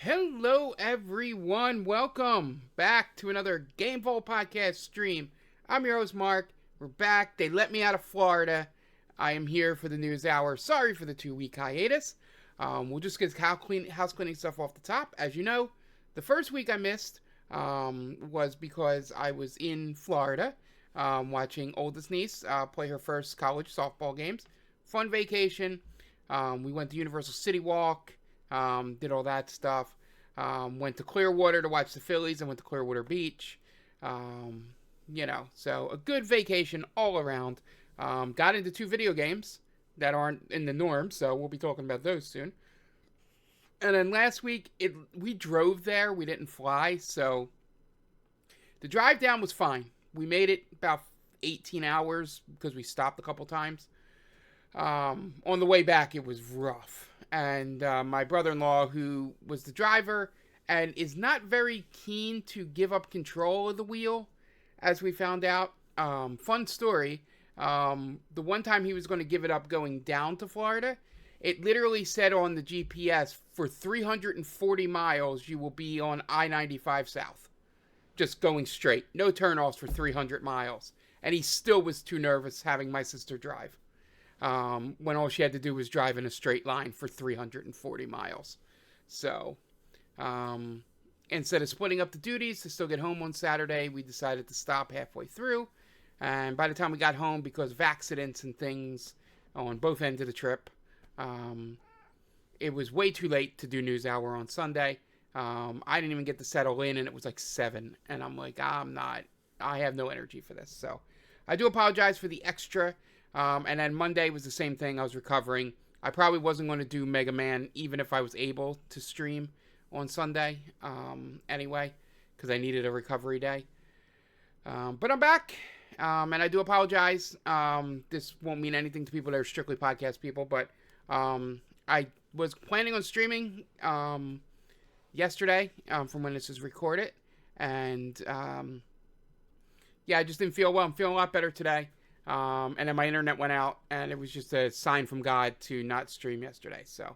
Hello, everyone. Welcome back to another Game Vault podcast stream. I'm your host, Mark. We're back. They let me out of Florida. I am here for the news hour. Sorry for the 2-week hiatus. We'll just get house cleaning stuff off the top. As you know, the first week I missed was because I was in Florida watching oldest niece play her first college softball games. Fun vacation. We went to Universal City Walk. Did all that stuff. Went to Clearwater to watch the Phillies and went to Clearwater Beach. So a good vacation all around. Got into 2 video games that aren't in the norm, so we'll be talking about those soon. And then last week, we drove there. We didn't fly, so the drive down was fine. We made it about 18 hours because we stopped a couple times. On the way back, it was rough. And my brother-in-law, who was the driver and is not very keen to give up control of the wheel, as we found out. Fun story. The one time he was going to give it up going down to Florida, it literally said on the GPS, for 340 miles, you will be on I-95 South. Just going straight. No turnoffs for 300 miles. And he still was too nervous having my sister drive. When all she had to do was drive in a straight line for 340 miles. So, instead of splitting up the duties to still get home on Saturday, we decided to stop halfway through. And by the time we got home, because of accidents and things on both ends of the trip, it was way too late to do News Hour on Sunday. I didn't even get to settle in, and it was like 7. And I'm like, I have no energy for this. So, I do apologize for the extra. And then Monday was the same thing. I was recovering. I probably wasn't going to do Mega Man even if I was able to stream on Sunday anyway, because I needed a recovery day. But I'm back, and I do apologize. This won't mean anything to people that are strictly podcast people, but I was planning on streaming yesterday from when this is recorded, and I just didn't feel well. I'm feeling a lot better today. And then my internet went out, and it was just a sign from God to not stream yesterday. So,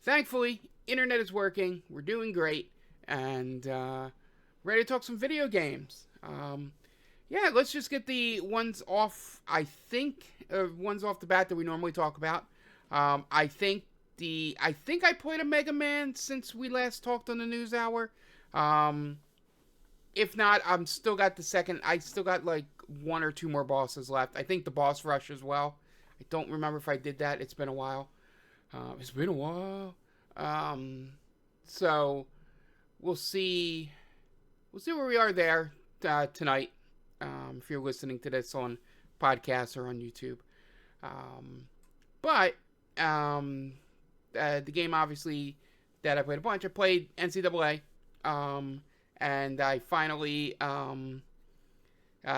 thankfully, internet is working. We're doing great, and ready to talk some video games. Let's just get the ones off. I think ones off the bat that we normally talk about. I think I played a Mega Man since we last talked on the News Hour. If not, I'm still got the second. I still got like 1 or 2 more bosses left. I think the boss rush as well. I don't remember if I did that. It's been a while. So we'll see. We'll see where we are there tonight. If you're listening to this on podcasts or on YouTube. But the game obviously that I played a bunch. I played NCAA. And I finally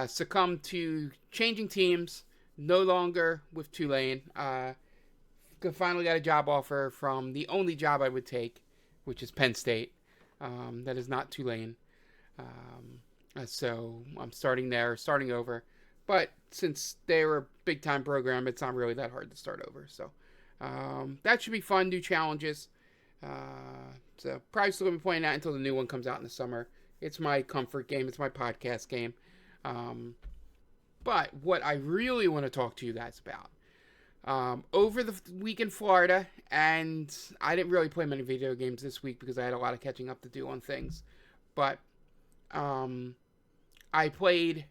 succumbed to changing teams, no longer with Tulane. Finally got a job offer from the only job I would take, which is Penn State. That is not Tulane. So I'm starting over. But since they were a big-time program, it's not really that hard to start over. So that should be fun, new challenges. So probably still going to be playing that until the new one comes out in the summer. It's my comfort game. It's my podcast game. But what I really want to talk to you guys about, over the week in Florida, and I didn't really play many video games this week because I had a lot of catching up to do on things. But I played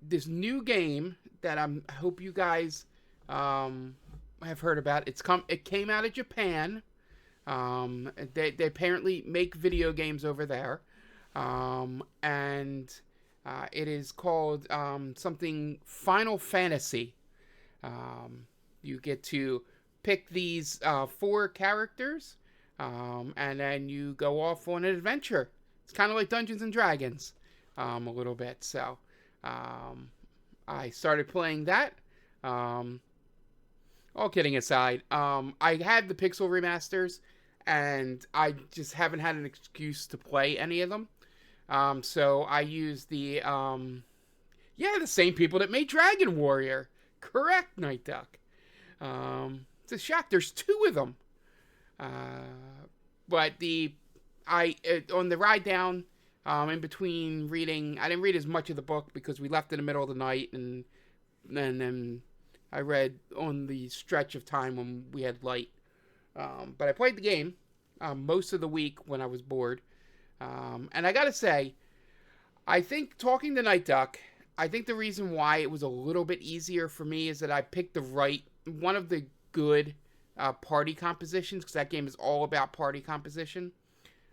this new game that I hope you guys have heard about. It came out of Japan. They apparently make video games over there, and it is called something Final Fantasy. You get to pick these 4 characters, and then you go off on an adventure. It's kind of like Dungeons and Dragons, a little bit. So I started playing that. All kidding aside, I had the Pixel remasters, and I just haven't had an excuse to play any of them. So I used the same people that made Dragon Warrior. Correct, Night Duck. It's a shock. There's 2 of them. But on the ride down, in between reading, I didn't read as much of the book because we left in the middle of the night, and then I read on the stretch of time when we had light. But I played the game most of the week when I was bored. And I gotta say, I think talking to Night Duck, I think the reason why it was a little bit easier for me is that I picked one of the good party compositions, because that game is all about party composition.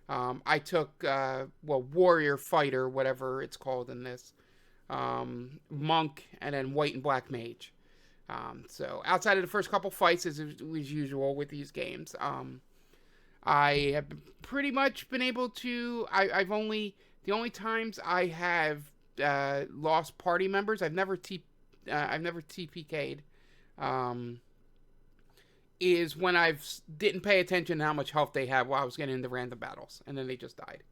I took, Warrior, Fighter, whatever it's called in this, Monk, and then White and Black Mage. So outside of the first couple fights, as was usual with these games, I have pretty much been able to. The only times I have lost party members, I've never TPK'd, is when I didn't pay attention to how much health they had while I was getting into random battles, and then they just died.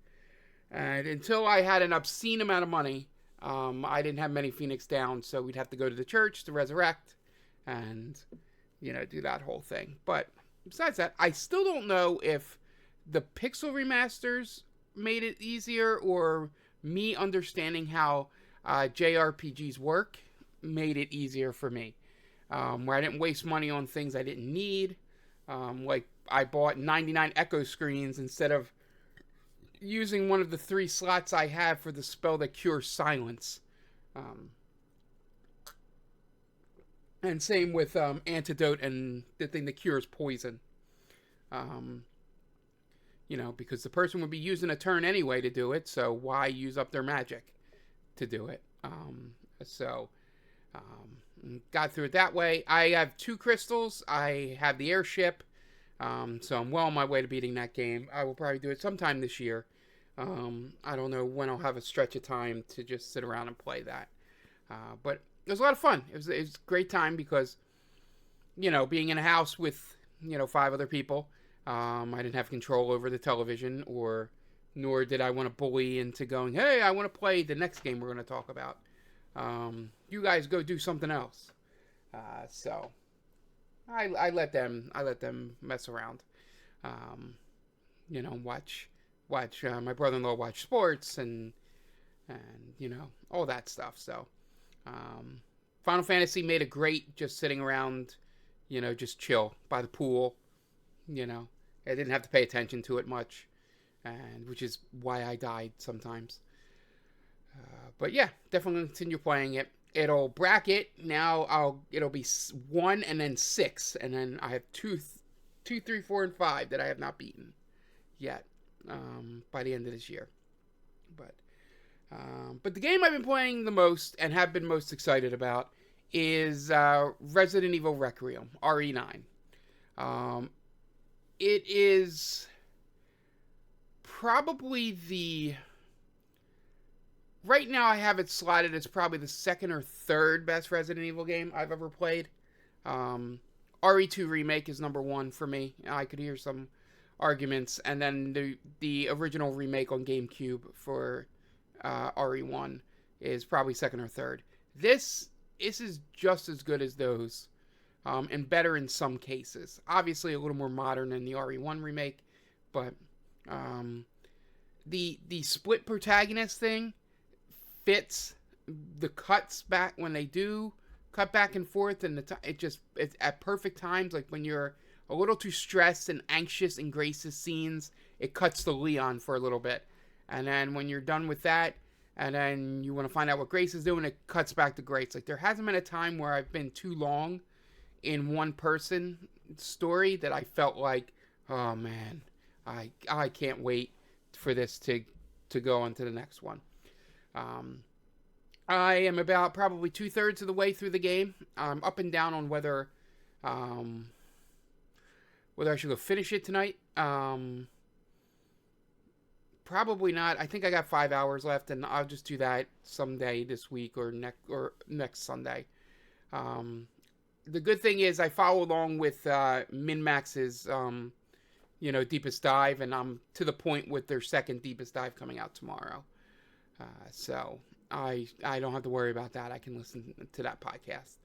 And until I had an obscene amount of money, I didn't have many Phoenix Downs, so we'd have to go to the church to resurrect, and do that whole thing. But besides that, I still don't know if the Pixel remasters made it easier, or me understanding how JRPGs work made it easier for me. Where I didn't waste money on things I didn't need. Like I bought 99 echo screens instead of using one of the 3 slots I have for the spell that cures silence. And same with antidote and the thing that cures poison. Because the person would be using a turn anyway to do it, so why use up their magic to do it? Got through it that way. I have 2 crystals. I have the airship, so I'm well on my way to beating that game. I will probably do it sometime this year. I don't know when I'll have a stretch of time to just sit around and play that. But it was a lot of fun. It was a great time because, being in a house with, 5 other people, I didn't have control over the television, nor did I want to bully into going, hey, I want to play the next game we're going to talk about. You guys go do something else. So I let them mess around. Watch my brother-in-law watch sports and all that stuff. So Final Fantasy made it great just sitting around, just chill by the pool. I didn't have to pay attention to it much, and which is why I died sometimes. But yeah, definitely continue playing it. It'll bracket now. It'll be 1 and then 6, and then I have 2, 3, 4, and 5 that I have not beaten yet by the end of this year. But the game I've been playing the most and have been most excited about is Resident Evil Requiem, RE9. It is probably right now I have it slotted as probably the 2nd or 3rd best Resident Evil game I've ever played. RE2 Remake is number 1 for me. I could hear some arguments. And then the original remake on GameCube for RE1 is probably 2nd or 3rd. This is just as good as those. And better in some cases. Obviously a little more modern than the RE1 remake, but the split protagonist thing fits the cuts back when they do cut back and forth, and it's at perfect times. Like when you're a little too stressed and anxious in Grace's scenes, it cuts to Leon for a little bit, and then when you're done with that, and then you want to find out what Grace is doing, it cuts back to Grace. Like, there hasn't been a time where I've been too long in one person story that I felt like, oh man, I can't wait for this to go on to the next one. I am about probably 2/3 of the way through the game. I'm up and down on whether I should go finish it tonight. Probably not. I think I got 5 hours left, and I'll just do that someday this week or next Sunday. The good thing is I follow along with MinMax's Deepest Dive, and I'm to the point with their second Deepest Dive coming out tomorrow. So I don't have to worry about that. I can listen to that podcast.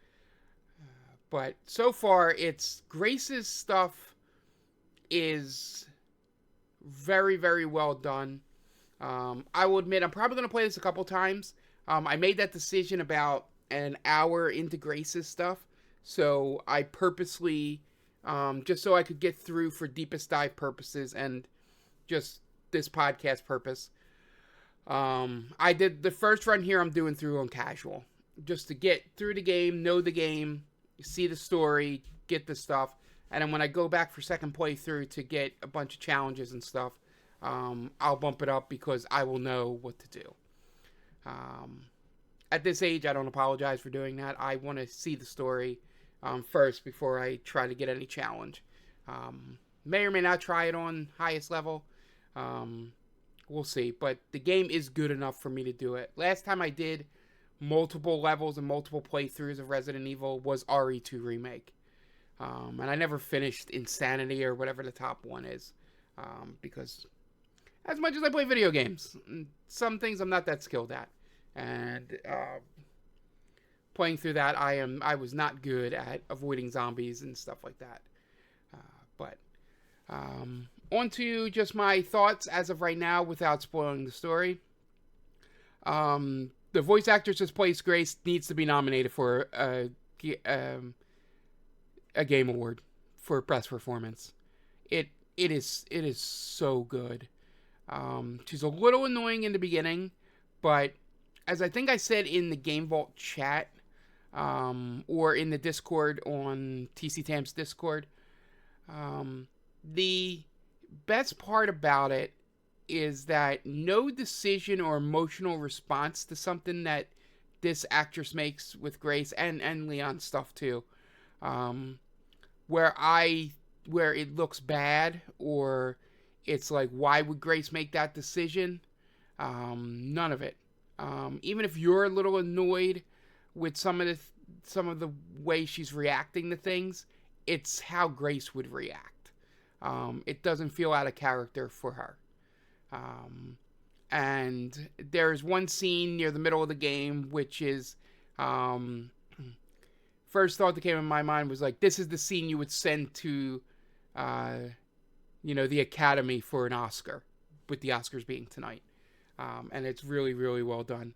But so far, Grace's stuff is very, very well done. I will admit, I'm probably going to play this a couple times. I made that decision about an hour into Grace's stuff. So I purposely, just so I could get through for Deepest Dive purposes and just this podcast purpose, I did the first run here I'm doing through on casual. Just to get through the game, know the game, see the story, get the stuff. And then when I go back for second playthrough to get a bunch of challenges and stuff, I'll bump it up because I will know what to do. At this age, I don't apologize for doing that. I want to see the story first before I try to get any challenge. May or may not try it on highest level. We'll see. But the game is good enough for me to do it. Last time I did multiple levels and multiple playthroughs of Resident Evil was RE2 Remake. And I never finished Insanity or whatever the top one is. Because as much as I play video games, some things I'm not that skilled at. And playing through that, I was not good at avoiding zombies and stuff like that. But on to just my thoughts as of right now without spoiling the story. The voice actress that plays Grace needs to be nominated for a Game Award for best performance. It is so good. She's a little annoying in the beginning, but as I think I said in the Game Vault chat, or in the Discord on TC Tam's Discord, the best part about it is that no decision or emotional response to something that this actress makes with Grace and Leon's stuff too, where it looks bad or it's like, why would Grace make that decision? None of it. Even if you're a little annoyed with some of the way she's reacting to things, it's how Grace would react. It doesn't feel out of character for her. And there's one scene near the middle of the game, which is, first thought that came in my mind was like, this is the scene you would send to, the Academy for an Oscar, with the Oscars being tonight. And it's really, really well done.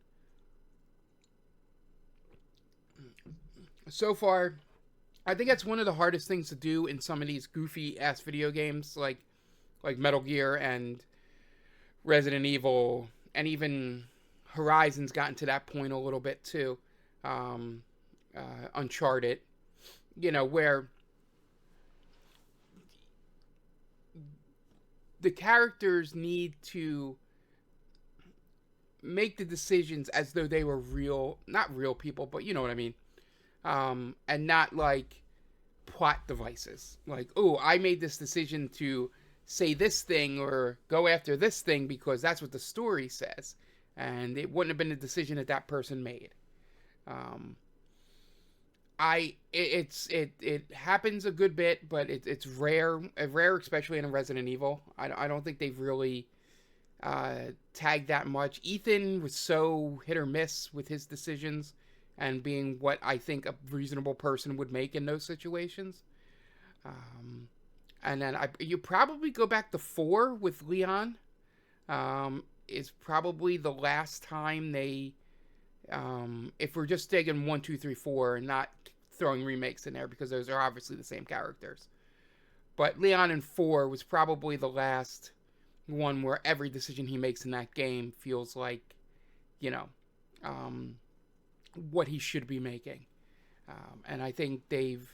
So far, I think that's one of the hardest things to do in some of these goofy-ass video games, like Metal Gear and Resident Evil, and even Horizon's gotten to that point a little bit too. Uncharted, where the characters need to make the decisions as though they were not real people, but you know what I mean. And not like plot devices. Like, oh, I made this decision to say this thing or go after this thing because that's what the story says. And it wouldn't have been a decision that person made. It happens a good bit, but it's rare, especially in a Resident Evil. I don't think they've really tagged that much. Ethan was so hit or miss with his decisions and being what I think a reasonable person would make in those situations. And then you probably go back to 4 with Leon. Is probably the last time they, if we're just taking 1, 2, 3, 4 and not throwing remakes in there because those are obviously the same characters. But Leon in 4 was probably the last one where every decision he makes in that game feels like you know, what he should be making. And I think they've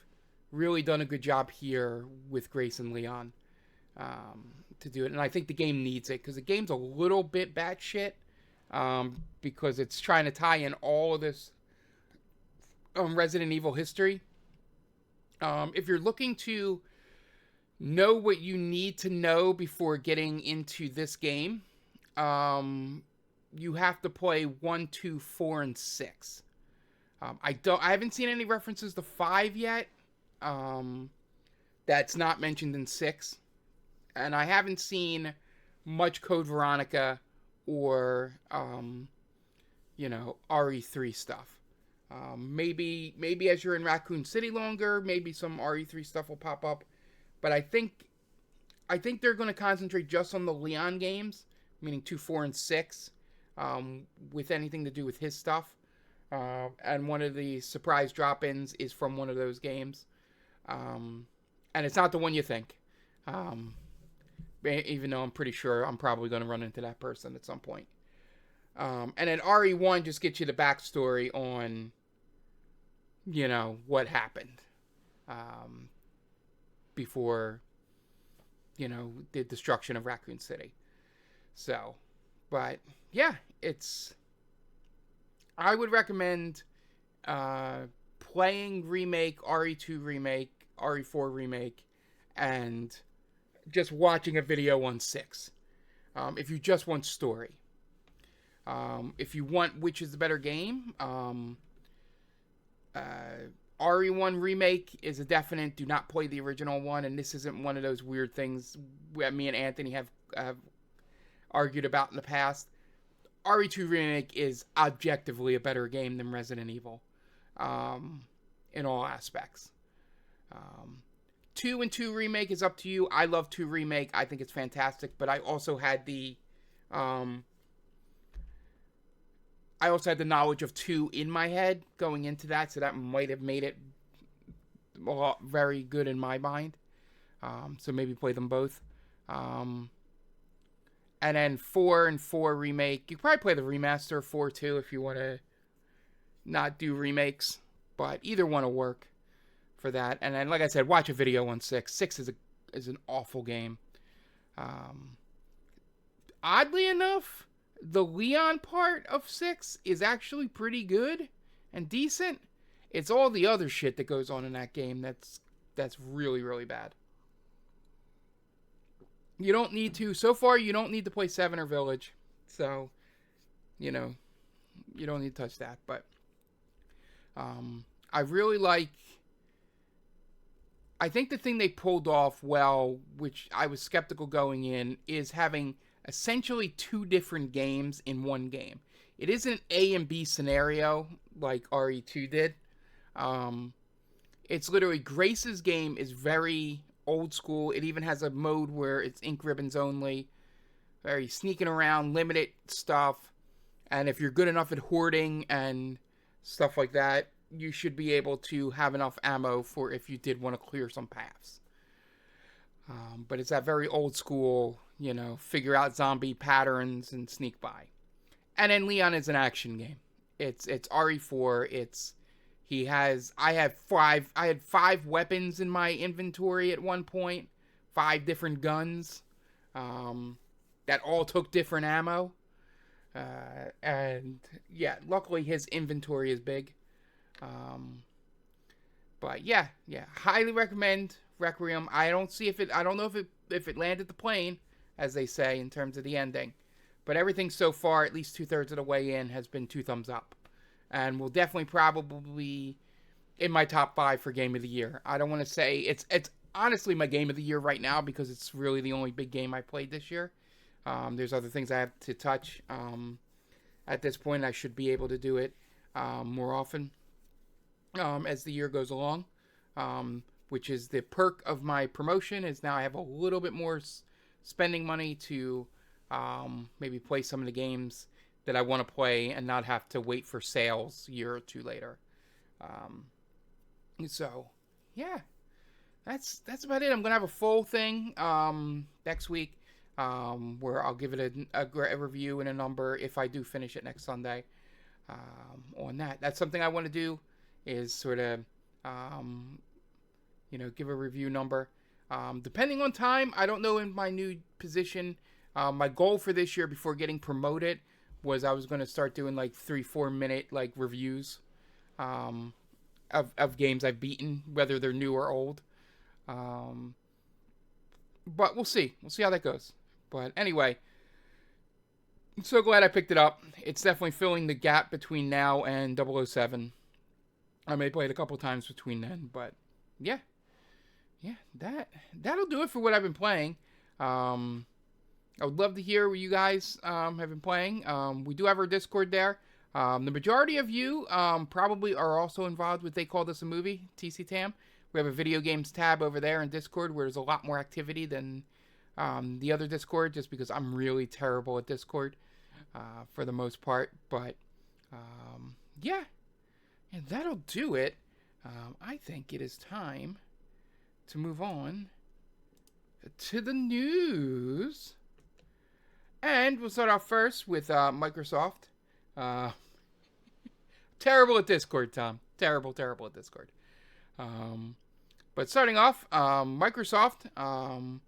really done a good job here with Grace and Leon to do it. And I think the game needs it because the game's a little bit batshit because it's trying to tie in all of this Resident Evil history. If you're looking to know what you need to know before getting into this game, you have to play 1, 2, 4, and 6. I haven't seen any references to 5 yet. That's not mentioned in 6. And I haven't seen much Code Veronica or, RE3 stuff. Maybe as you're in Raccoon City longer, maybe some RE3 stuff will pop up. But I think they're going to concentrate just on the Leon games, meaning 2, 4, and 6, with anything to do with his stuff. And one of the surprise drop-ins is from one of those games. And it's not the one you think. Even though I'm pretty sure I'm probably going to run into that person at some point. And then RE1 just gets you the backstory on, what happened. Before, the destruction of Raccoon City. So, but, yeah, I would recommend playing Remake, RE2 Remake, RE4 Remake, and just watching a video on 6. If you just want story. If you want which is the better game, RE1 Remake is a definite do not play the original one, and this isn't one of those weird things that me and Anthony have argued about in the past. RE2 Remake is objectively a better game than Resident Evil in all aspects. 2 and 2 Remake is up to you. I love 2 Remake. I think it's fantastic, but I also had the knowledge of 2 in my head going into that, so that might have made it very good in my mind. So maybe play them both. And then 4 and 4 Remake. You can probably play the remaster of 4 too if you want to not do remakes. But either one will work for that. And then, like I said, watch a video on 6. 6 is an awful game. Oddly enough, the Leon part of 6 is actually pretty good and decent. It's all the other shit that goes on in that game that's really, really bad. You don't need to. So far, you don't need to play 7 or Village. So, you don't need to touch that. But I really like... I think the thing they pulled off well, which I was skeptical going in, is having essentially 2 different games in one game. It isn't an A and B scenario like RE2 did. It's literally Grace's game is very old school. It even has a mode where it's ink ribbons only. Very sneaking around, limited stuff. And if you're good enough at hoarding and stuff like that, you should be able to have enough ammo for if you did want to clear some paths. But it's that very old school, figure out zombie patterns and sneak by. And then Leon is an action game. It's RE4. I had 5 weapons in my inventory at one point. 5 different guns. That all took different ammo. And yeah, luckily his inventory is big. But yeah, highly recommend Requiem. I don't know if it landed the plane, as they say, in terms of the ending. But everything so far, at least 2/3 of the way in, has been 2 thumbs up. And will definitely probably in my top 5 for Game of the Year. I don't want to say it's honestly my Game of the Year right now because it's really the only big game I played this year. There's other things I have to touch. At this point, I should be able to do it more often as the year goes along. Which is the perk of my promotion is now I have a little bit more spending money to maybe play some of the games that I want to play and not have to wait for sales a year or 2 later. So, yeah, that's about it. I'm going to have a full thing next week. where I'll give it a review and a number if I do finish it next Sunday. On that, that's something I want to do, is sort of, give a review number. Depending on time, I don't know, in my new position. My goal for this year before getting promoted was I was going to start doing like 3-4 minute like reviews of games I've beaten, whether they're new or old. But we'll see. We'll see how that goes. But anyway, I'm so glad I picked it up. It's definitely filling the gap between now and 007. I may play it a couple times between then, but yeah, that'll do it for what I've been playing. I would love to hear what you guys have been playing. We do have our Discord there. The majority of you probably are also involved with They Call This a Movie, TC Tam. We have a video games tab over there in Discord where there's a lot more activity than the other Discord, just because I'm really terrible at Discord for the most part. But yeah, and that'll do it. I think it is time to move on to the news. And we'll start off first with Microsoft. Terrible at Discord, Tom. Terrible at Discord. But starting off, Microsoft, I'll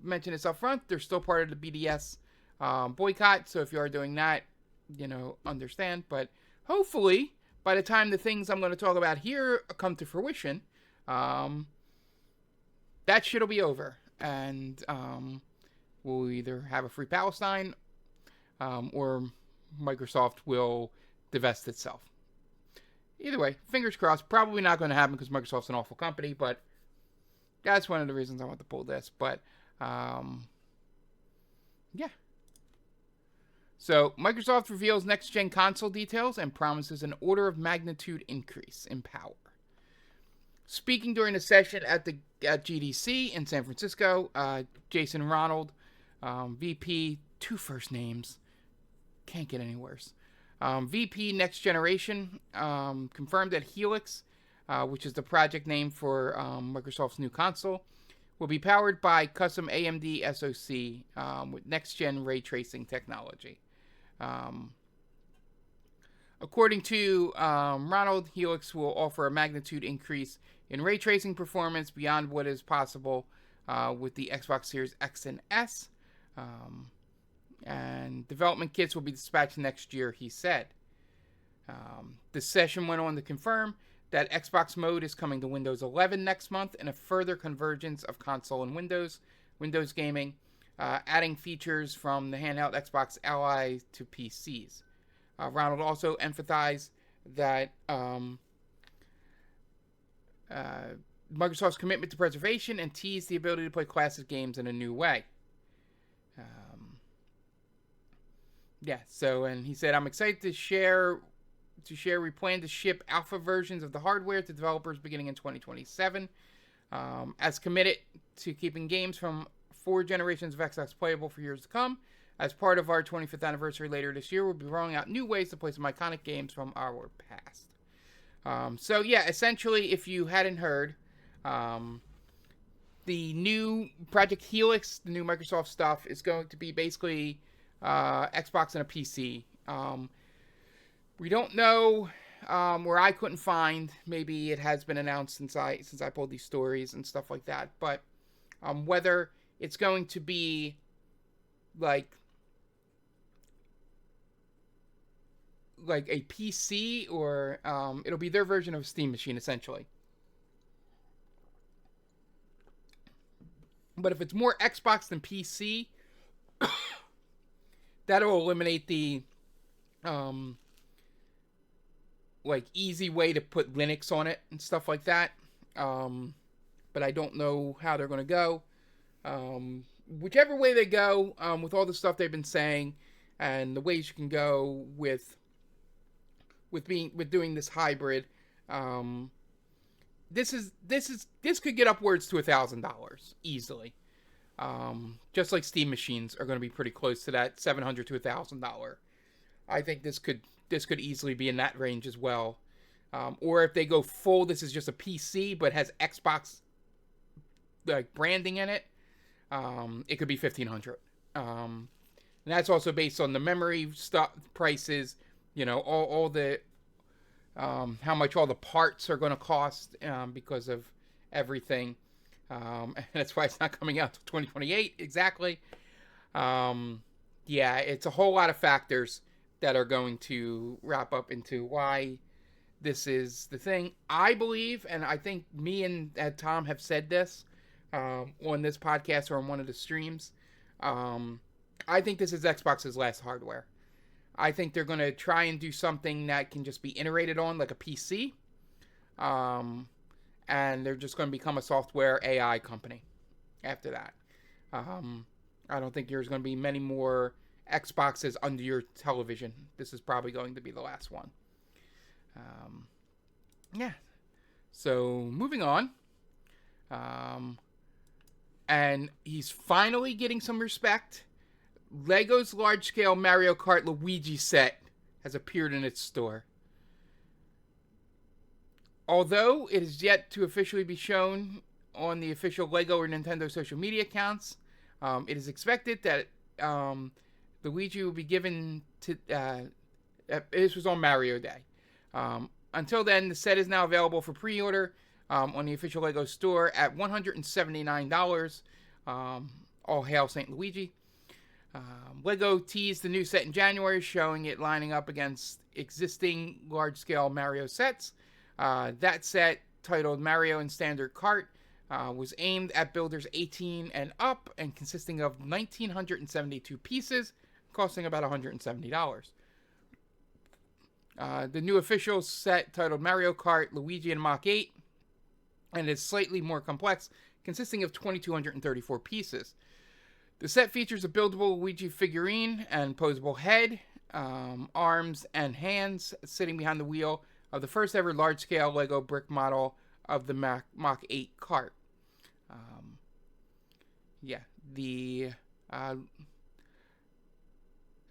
mention this up front, they're still part of the BDS boycott, so if you are doing that, understand. But hopefully, by the time the things I'm going to talk about here come to fruition, that shit'll be over. And we'll either have a free Palestine, or Microsoft will divest itself. Either way, fingers crossed. Probably not going to happen because Microsoft's an awful company, but that's one of the reasons I want to pull this. But, yeah. So, Microsoft reveals next-gen console details and promises an order of magnitude increase in power. Speaking during a session at GDC in San Francisco, Jason Ronald, VP, 2 first names, can't get any worse. VP Next Generation confirmed that Helix, which is the project name for Microsoft's new console, will be powered by custom AMD SoC with next-gen ray tracing technology. According to Ronald, Helix will offer a magnitude increase in ray tracing performance beyond what is possible with the Xbox Series X and S. And development kits will be dispatched next year, he said. The session went on to confirm that Xbox mode is coming to Windows 11 next month, and a further convergence of console and Windows gaming, adding features from the handheld Xbox Ally to PCs. Ronald also emphasized that Microsoft's commitment to preservation and teased the ability to play classic games in a new way. And he said, I'm excited to share we plan to ship alpha versions of the hardware to developers beginning in 2027. As committed to keeping games from 4 generations of Xbox playable for years to come. As part of our 25th anniversary later this year, we'll be rolling out new ways to play some iconic games from our past. Essentially, if you hadn't heard, the new Project Helix, the new Microsoft stuff, is going to be basically Xbox and a PC. We don't know, where I couldn't find. Maybe it has been announced since I pulled these stories and stuff like that. But whether it's going to be like a PC or it'll be their version of a Steam machine, essentially. But if it's more Xbox than PC, that'll eliminate the easy way to put Linux on it and stuff like that. But I don't know how they're going to go. Whichever way they go, with all the stuff they've been saying and the ways you can go with doing this hybrid, this could get upwards to $1,000 easily. Just like Steam machines are going to be pretty close to that $700 to $1,000. I think this could easily be in that range as well. Or if they go full, this is just a PC but has Xbox branding in it. it could be $1,500. And that's also based on the memory stuff prices, all the how much all the parts are going to cost because of everything. And that's why it's not coming out till 2028 exactly. Yeah, it's a whole lot of factors that are going to wrap up into why this is the thing. I believe, and I think me and Tom have said this on this podcast or on one of the streams. I think this is Xbox's last hardware. I think they're going to try and do something that can just be iterated on like a PC. And they're just going to become a software AI company after that. I don't think there's going to be many more Xboxes under your television. This is probably going to be the last one. Yeah. So, moving on. And he's finally getting some respect. Lego's large-scale Mario Kart Luigi set has appeared in its store. Although it is yet to officially be shown on the official Lego or Nintendo social media accounts, it is expected that Luigi will be given to... this was on Mario Day. Until then, the set is now available for pre-order on the official Lego store at $179. All hail St. Luigi. Lego teased the new set in January, showing it lining up against existing large-scale Mario sets. That set, titled Mario in Standard Kart, was aimed at builders 18 and up and consisting of 1,972 pieces, costing about $170. The new official set, titled Mario Kart Luigi and Mach 8, and is slightly more complex, consisting of 2,234 pieces. The set features a buildable Luigi figurine and posable head, arms, and hands sitting behind the wheel of the first ever large-scale Lego brick model of the Mach 8 kart.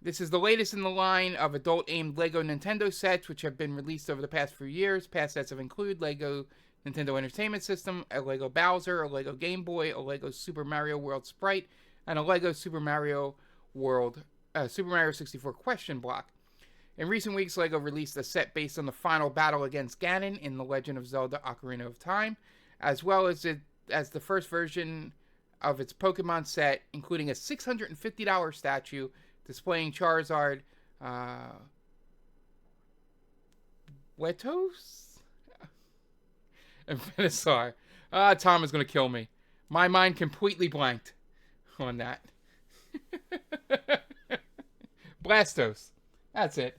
This is the latest in the line of adult-aimed Lego Nintendo sets, which have been released over the past few years. Past sets have included Lego Nintendo Entertainment System, a Lego Bowser, a Lego Game Boy, a Lego Super Mario World Sprite, and a Lego Super Mario 64 question block. In recent weeks, LEGO released a set based on the final battle against Ganon in The Legend of Zelda Ocarina of Time, as well as the first version of its Pokemon set, including a $650 statue displaying Charizard, Wetos? And Venusaur. Tom is going to kill me. My mind completely blanked on that. Blastos. That's it.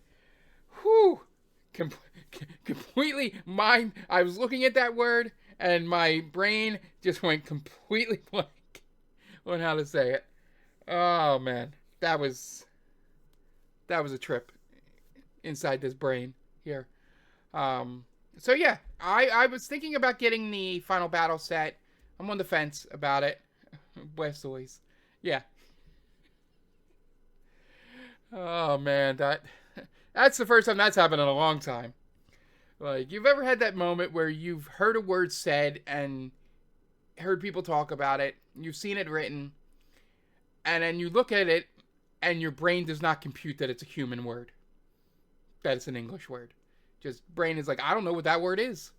Whew. Completely mind. I was looking at that word and my brain just went completely blank on how to say it. Oh man, that was a trip inside this brain here. So yeah, I was thinking about getting the Final Battle set. I'm on the fence about it. Blastoise. Yeah. Oh man, that's the first time that's happened in a long time. Like, you've ever had that moment where you've heard a word said and heard people talk about it, you've seen it written, and then you look at it and your brain does not compute that it's a human word, that it's an English word. Just brain is like, I don't know what that word is.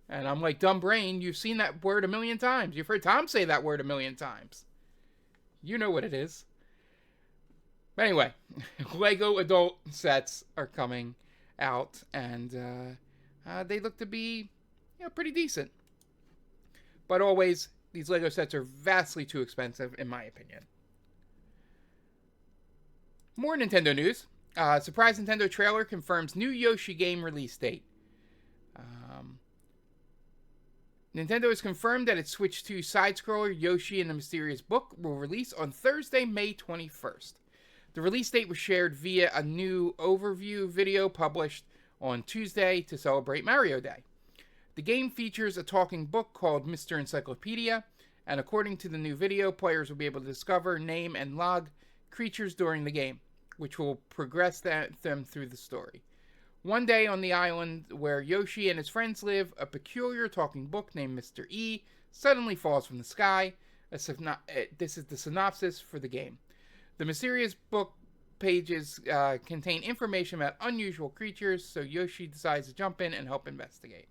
And I'm like, dumb brain, you've seen that word a million times. You've heard Tom say that word a million times. You know what it is. But anyway, Lego adult sets are coming out, and they look to be, pretty decent. But always, these Lego sets are vastly too expensive, in my opinion. More Nintendo news. Surprise Nintendo trailer confirms new Yoshi game release date. Nintendo has confirmed that its Switch 2 side-scroller Yoshi and the Mysterious Book will release on Thursday, May 21st. The release date was shared via a new overview video published on Tuesday to celebrate Mario Day. The game features a talking book called Mr. Encyclopedia, and according to the new video, players will be able to discover, name, and log creatures during the game, which will progress them through the story. One day on the island where Yoshi and his friends live, a peculiar talking book named Mr. E suddenly falls from the sky. This is the synopsis for the game. The mysterious book pages contain information about unusual creatures, so Yoshi decides to jump in and help investigate.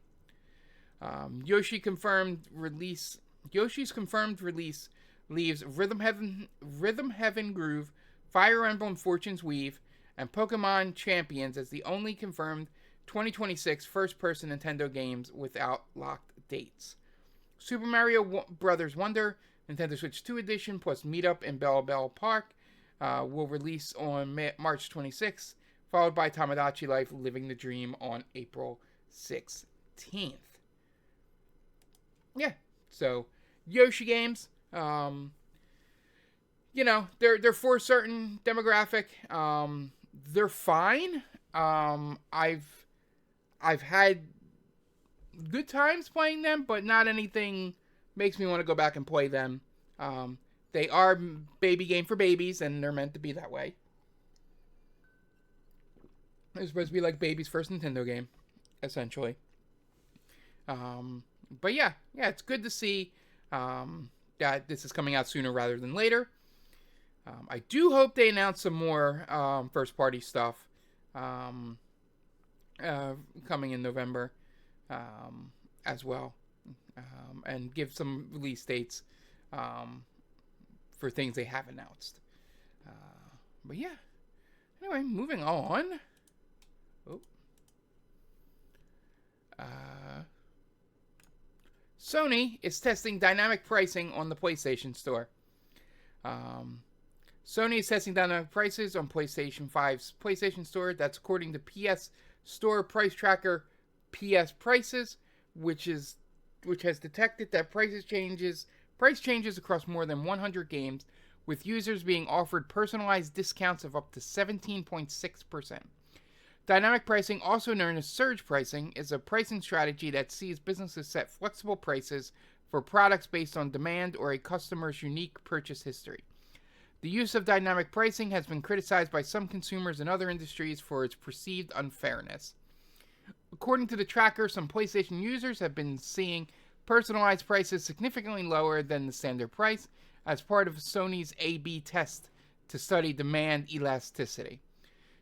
Yoshi's confirmed release leaves Rhythm Heaven Groove, Fire Emblem Fortune's Weave, and Pokemon Champions as the only confirmed 2026 first-person Nintendo games without locked dates. Super Mario Bros. Wonder, Nintendo Switch 2 Edition, plus Meetup in Bell Park will release on March 26th, followed by Tomodachi Life Living the Dream on April 16th. Yeah, so Yoshi games, they're for a certain demographic. They're fine. I've had good times playing them, but not anything makes me want to go back and play them. They are baby game for babies, and they're meant to be that way. They're supposed to be like baby's first Nintendo game, essentially. But yeah, it's good to see that this is coming out sooner rather than later. I do hope they announce some more first-party stuff coming in November as well, and give some release dates for things they have announced. But yeah, anyway, moving on. Sony is testing dynamic pricing on the PlayStation Store. Sony is testing dynamic prices on PlayStation 5's PlayStation Store. That's according to PS Store price tracker PS Prices, which has detected that price changes across more than 100 games, with users being offered personalized discounts of up to 17.6%. Dynamic pricing, also known as surge pricing, is a pricing strategy that sees businesses set flexible prices for products based on demand or a customer's unique purchase history. The use of dynamic pricing has been criticized by some consumers and other industries for its perceived unfairness. According to the tracker, some PlayStation users have been seeing personalized prices significantly lower than the standard price as part of Sony's A/B test to study demand elasticity.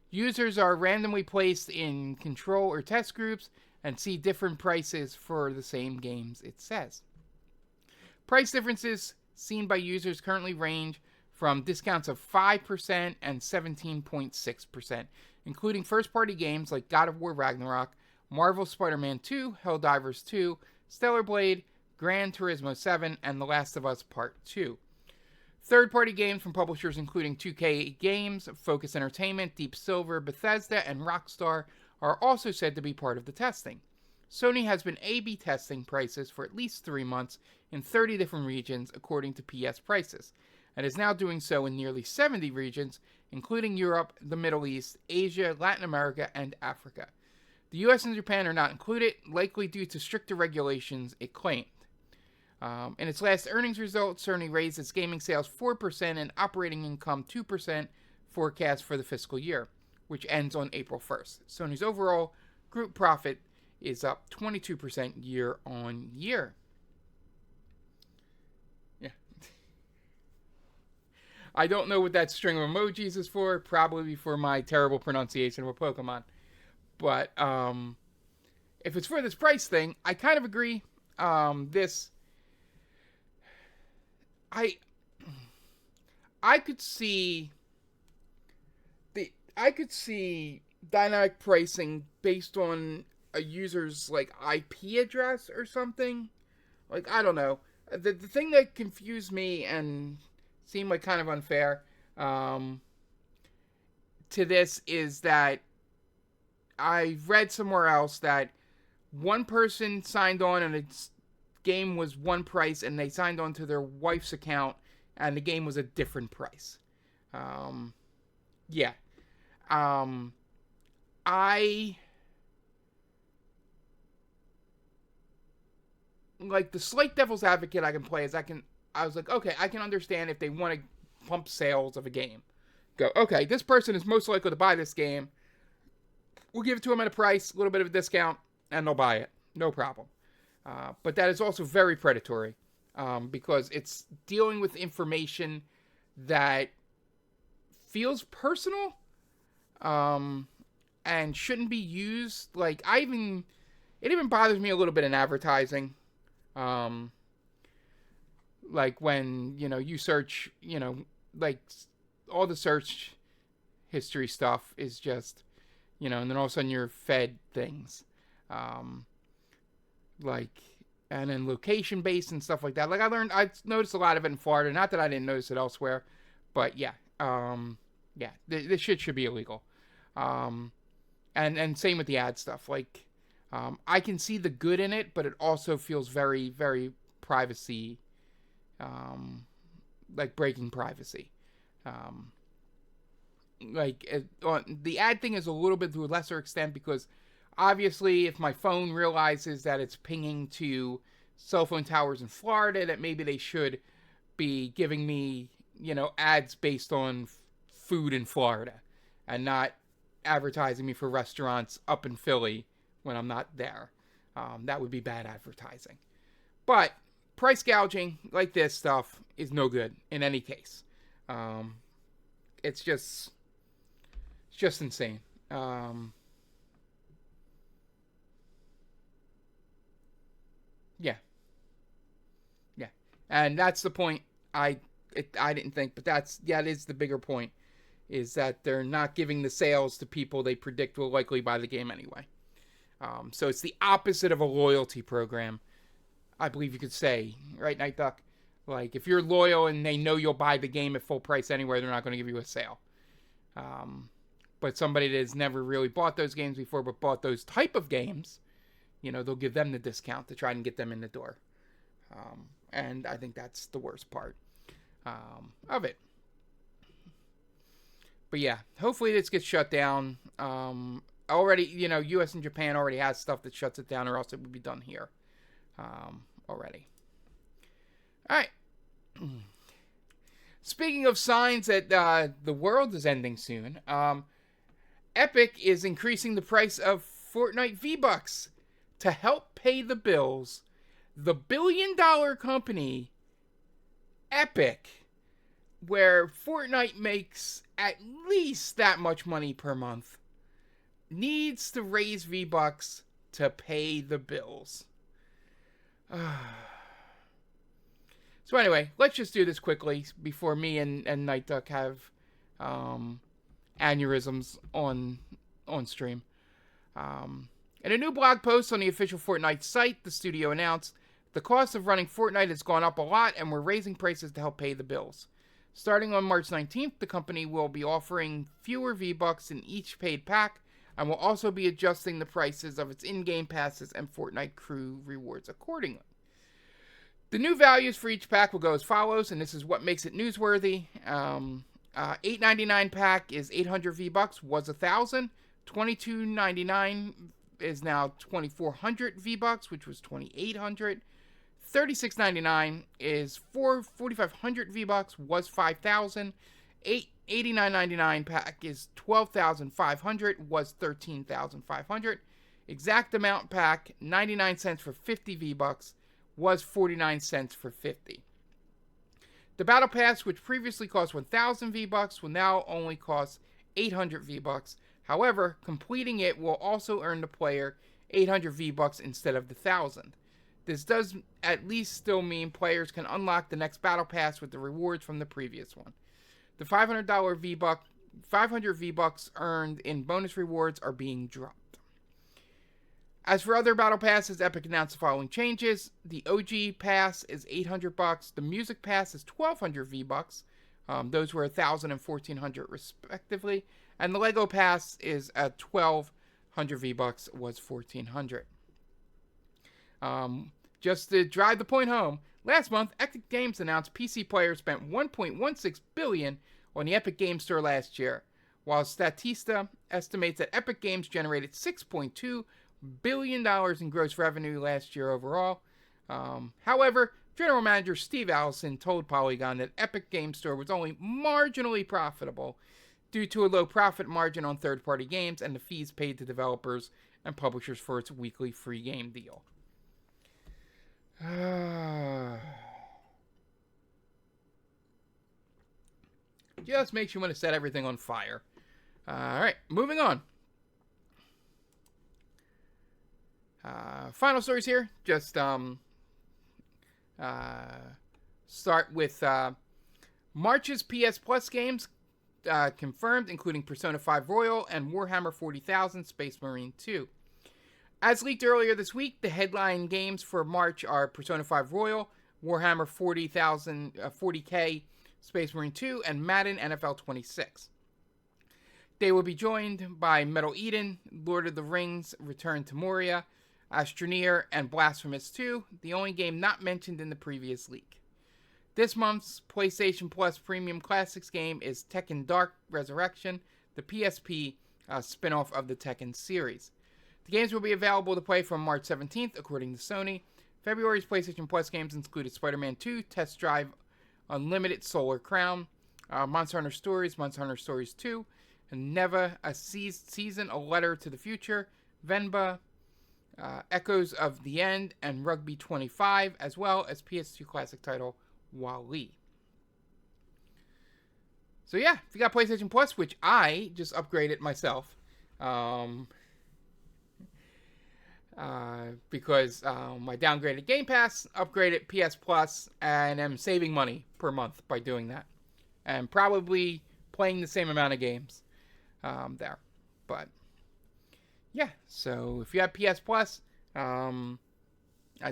Users are randomly placed in control or test groups and see different prices for the same games, it says. Price differences seen by users currently range from discounts of 5% and 17.6%, including first-party games like God of War Ragnarok, Marvel's Spider-Man 2, Helldivers 2, Stellar Blade, Gran Turismo 7, and The Last of Us Part 2. Third-party games from publishers including 2K Games, Focus Entertainment, Deep Silver, Bethesda, and Rockstar are also said to be part of the testing. Sony has been A/B testing prices for at least 3 months in 30 different regions, according to PS Prices, and is now doing so in nearly 70 regions, including Europe, the Middle East, Asia, Latin America, and Africa. The US and Japan are not included, likely due to stricter regulations, it claimed. In its last earnings results, Sony raised its gaming sales 4% and operating income 2% forecast for the fiscal year, which ends on April 1st. Sony's overall group profit is up 22% year on year. Yeah. I don't know what that string of emojis is for, probably for my terrible pronunciation of a Pokemon. But if it's for this price thing, I kind of agree. I could see dynamic pricing based on a user's IP address or something. I don't know. The thing that confused me and seemed kind of unfair to this is that I read somewhere else that one person signed on and its game was one price, and they signed on to their wife's account, and the game was a different price. The slight devil's advocate I can play is I was like, okay, I can understand if they want to pump sales of a game. Go, okay, this person is most likely to buy this game. We'll give it to them at a price, a little bit of a discount, and they'll buy it. No problem. But that is also very predatory. because it's dealing with information that feels personal, and shouldn't be used. Like, it even bothers me a little bit in advertising. Like when, you search, like all the search history stuff is just, and then all of a sudden you're fed things. Like, and then location based and stuff like that. Like I noticed a lot of it in Florida. Not that I didn't notice it elsewhere, but yeah. This shit should be illegal. And same with the ad stuff. Like, I can see the good in it, but it also feels very, very privacy, like breaking privacy. The ad thing is a little bit to a lesser extent, because obviously if my phone realizes that it's pinging to cell phone towers in Florida, that maybe they should be giving me, ads based on food in Florida and not advertising me for restaurants up in Philly when I'm not there. That would be bad advertising. But price gouging like this stuff is no good in any case. It's just insane. Yeah. And that's the point I didn't think, but that is the bigger point, is that they're not giving the sales to people they predict will likely buy the game anyway. So it's the opposite of a loyalty program, I believe you could say, right, Night Duck? Like, if you're loyal and they know you'll buy the game at full price anywhere, they're not going to give you a sale. But somebody that's never really bought those games before, but bought those type of games, they'll give them the discount to try and get them in the door. And I think that's the worst part of it. But yeah, hopefully this gets shut down. Already, U.S. and Japan already has stuff that shuts it down, or else it would be done here already. All right. Speaking of signs that the world is ending soon, Epic is increasing the price of Fortnite V-Bucks to help pay the bills. The billion-dollar company, Epic, where Fortnite makes at least that much money per month, needs to raise V-Bucks to pay the bills. So anyway, let's just do this quickly before me and Night Duck have aneurysms on stream. In a new blog post on the official Fortnite site, the studio announced, the cost of running Fortnite has gone up a lot, and we're raising prices to help pay the bills. Starting on March 19th, the company will be offering fewer V-Bucks in each paid pack, and will also be adjusting the prices of its in-game passes and Fortnite crew rewards accordingly. The new values for each pack will go as follows, and this is what makes it newsworthy. $8.99 pack is 800 V-Bucks, was 1,000. $22.99 is now 2,400 V-Bucks, which was 2,800. $36.99 is 4,500 V-Bucks, was 5,000. $89.99 pack is 12,500, was 13,500. Exact amount pack, 99 cents for 50 V-Bucks, was 49 cents for 50. The Battle Pass, which previously cost 1,000 V-Bucks, will now only cost 800 V-Bucks. However, completing it will also earn the player 800 V-Bucks instead of the 1,000. This does at least still mean players can unlock the next Battle Pass with the rewards from the previous one. The $500 500 V-Bucks earned in bonus rewards are being dropped. As for other Battle Passes, Epic announced the following changes. The OG Pass is $800. The Music Pass is 1,200 V-Bucks. Those were 1,000 and 1,400 respectively. And the Lego Pass is at 1,200 V-Bucks, was 1,400. Just to drive the point home, last month, Epic Games announced PC players spent $1.16 billion on the Epic Games Store last year, while Statista estimates that Epic Games generated $6.2 billion in gross revenue last year overall. However, General Manager Steve Allison told Polygon that Epic Games Store was only marginally profitable due to a low profit margin on third-party games and the fees paid to developers and publishers for its weekly free game deal. Just makes you want to set everything on fire. All right, moving on. Final stories here. Just start with March's PS Plus games confirmed, including Persona 5 Royal and Warhammer 40,000 Space Marine 2. As leaked earlier this week, the headline games for March are Persona 5 Royal, Warhammer 40K Space Marine 2, and Madden NFL 26. They will be joined by Metal Eden, Lord of the Rings, Return to Moria, Astroneer, and Blasphemous 2, the only game not mentioned in the previous leak. This month's PlayStation Plus Premium Classics game is Tekken Dark Resurrection, the PSP spin-off of the Tekken series. The games will be available to play from March 17th, according to Sony. February's PlayStation Plus games included Spider-Man 2, Test Drive Unlimited Solar Crown, Monster Hunter Stories, Monster Hunter Stories 2, and Never a Season, A Letter to the Future, Venba, Echoes of the End, and Rugby 25, as well as PS2 classic title Wally. So yeah, if you got PlayStation Plus, which I just upgraded myself, because my downgraded Game Pass, upgraded PS Plus, and am saving money per month by doing that, and probably playing the same amount of games there. But yeah, so if you have PS Plus, I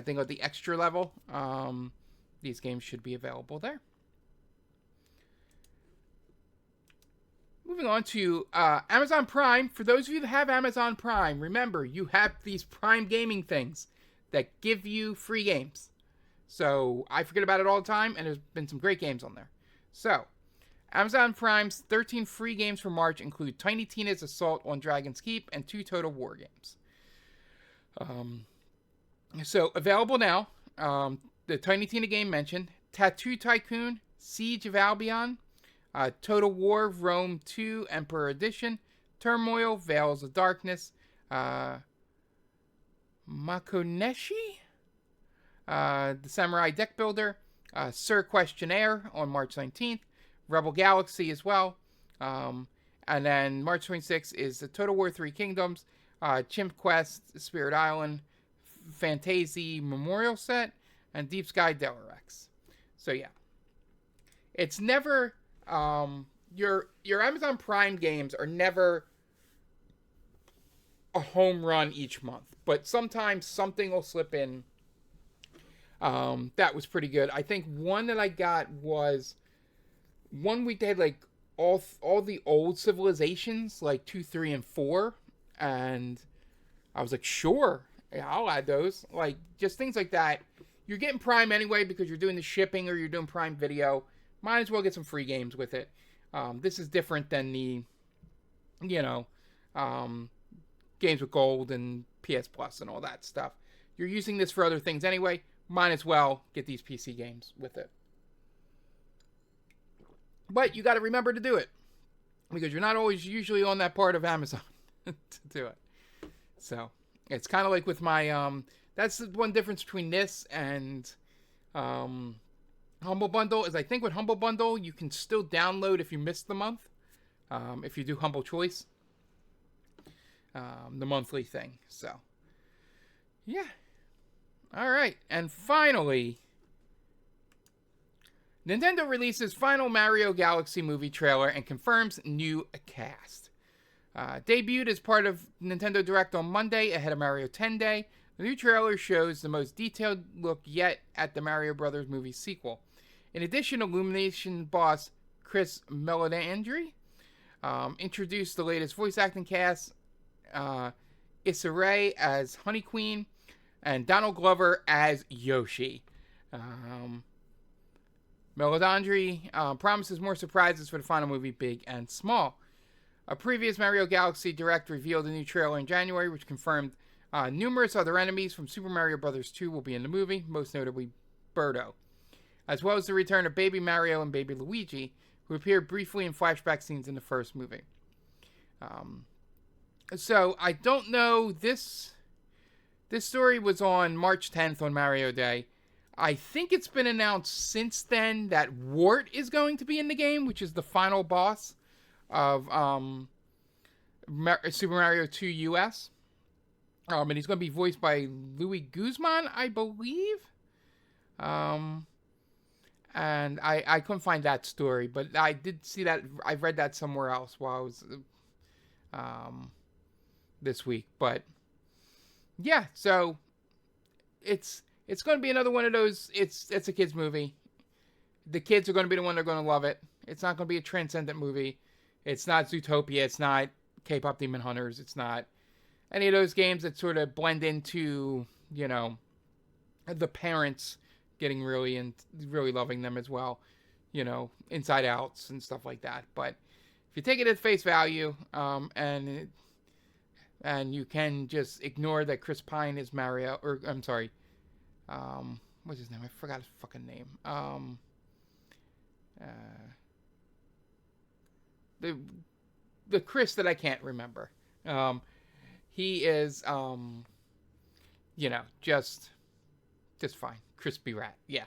think at the extra level, these games should be available there. Moving on to Amazon Prime. For those of you that have Amazon Prime, remember, you have these Prime gaming things that give you free games. So I forget about it all the time, and there's been some great games on there. So Amazon Prime's 13 free games for March include Tiny Tina's Assault on Dragon's Keep and 2 Total War games. So available now, the Tiny Tina game mentioned, Tattoo Tycoon, Siege of Albion, Total War Rome 2 Emperor Edition, Turmoil, Veils of Darkness, Makoneshi, the Samurai Deck Builder, Sir Questionnaire on March 19th, Rebel Galaxy as well, and then March 26th is the Total War 3 Kingdoms, Chimp Quest, Spirit Island, Fantasy Memorial Set, and Deep Sky Delarex. So yeah, it's never your Amazon Prime games are never a home run each month, but sometimes something will slip in. That was pretty good. I think one that I got was 1 week they had like all the old civilizations, like 2, 3, and 4, and I was like, sure, yeah, I'll add those. Like, just things like that. You're getting Prime anyway because you're doing the shipping or you're doing Prime Video. Might as well get some free games with it. This is different than the, games with Gold and PS Plus and all that stuff. You're using this for other things anyway. Might as well get these PC games with it. But you got to remember to do it, because you're not always usually on that part of Amazon to do it. So it's kind of like with my that's the one difference between this and Humble Bundle, is I think with Humble Bundle you can still download if you missed the month, if you do Humble Choice, the monthly thing. So yeah, all right, and finally, Nintendo releases final Mario Galaxy movie trailer and confirms new cast. Debuted as part of Nintendo Direct on Monday ahead of Mario 10 Day, the new trailer shows the most detailed look yet at the Mario Bros. Movie sequel. In addition, Illumination boss Chris Meledandri introduced the latest voice acting cast, Issa Rae as Honey Queen, and Donald Glover as Yoshi. Meledandri promises more surprises for the final movie, big and small. A previous Mario Galaxy Direct revealed a new trailer in January, which confirmed numerous other enemies from Super Mario Bros. 2 will be in the movie, most notably Birdo, as well as the return of Baby Mario and Baby Luigi, who appeared briefly in flashback scenes in the first movie. So I don't know, this story was on March 10th on Mario Day. I think it's been announced since then that Wart is going to be in the game, which is the final boss of Super Mario 2 US. And he's going to be voiced by Louis Guzman, I believe. And I couldn't find that story, but I did see that. I read that somewhere else while I was this week. But yeah, so it's going to be another one of those. It's a kids movie. The kids are going to be the one that are going to love it. It's not going to be a transcendent movie. It's not Zootopia. It's not K-pop Demon Hunters. It's not any of those games that sort of blend into, you know, the parents getting really loving them as well, you know, Inside Outs and stuff like that. But if you take it at face value, and you can just ignore that Chris Pine is Mario, or I'm sorry, what's his name? I forgot his fucking name. The Chris that I can't remember. He is, you know, just fine. Crispy Rat. Yeah.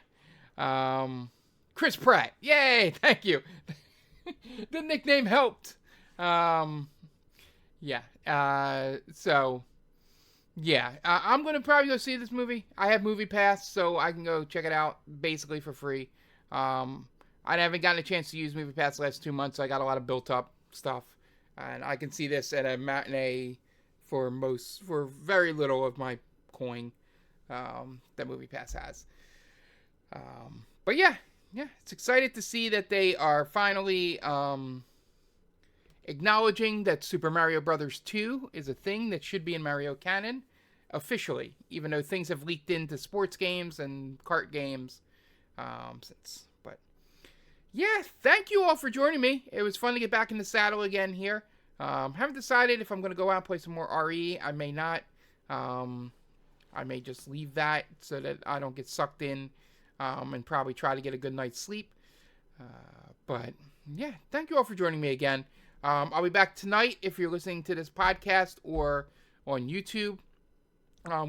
Chris Pratt. Yay! Thank you. The nickname helped. Yeah. So, yeah. I'm going to probably go see this movie. I have Movie Pass, so I can go check it out basically for free. I haven't gotten a chance to use Movie Pass the last 2 months, so I got a lot of built up stuff. And I can see this at a matinee for very little of my coin that Movie Pass has. But yeah, it's excited to see that they are finally acknowledging that Super Mario Brothers 2 is a thing that should be in Mario canon officially, even though things have leaked into sports games and kart games since. But yeah, thank you all for joining me. It was fun to get back in the saddle again here. Haven't decided if I'm going to go out and play some more RE. I may not. I may just leave that so that I don't get sucked in, and probably try to get a good night's sleep. But yeah, thank you all for joining me again. I'll be back tonight if you're listening to this podcast or on YouTube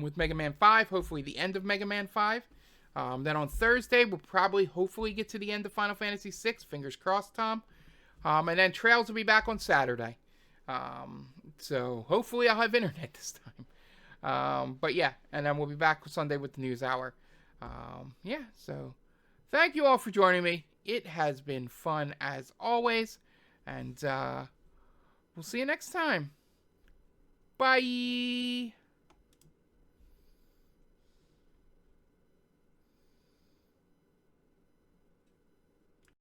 with Mega Man 5, hopefully the end of Mega Man 5. Then on Thursday, we'll hopefully get to the end of Final Fantasy 6. Fingers crossed, Tom. And then Trails will be back on Saturday. So hopefully I'll have internet this time. But yeah, and then we'll be back Sunday with the News Hour. Yeah, so thank you all for joining me. It has been fun as always. And we'll see you next time. Bye.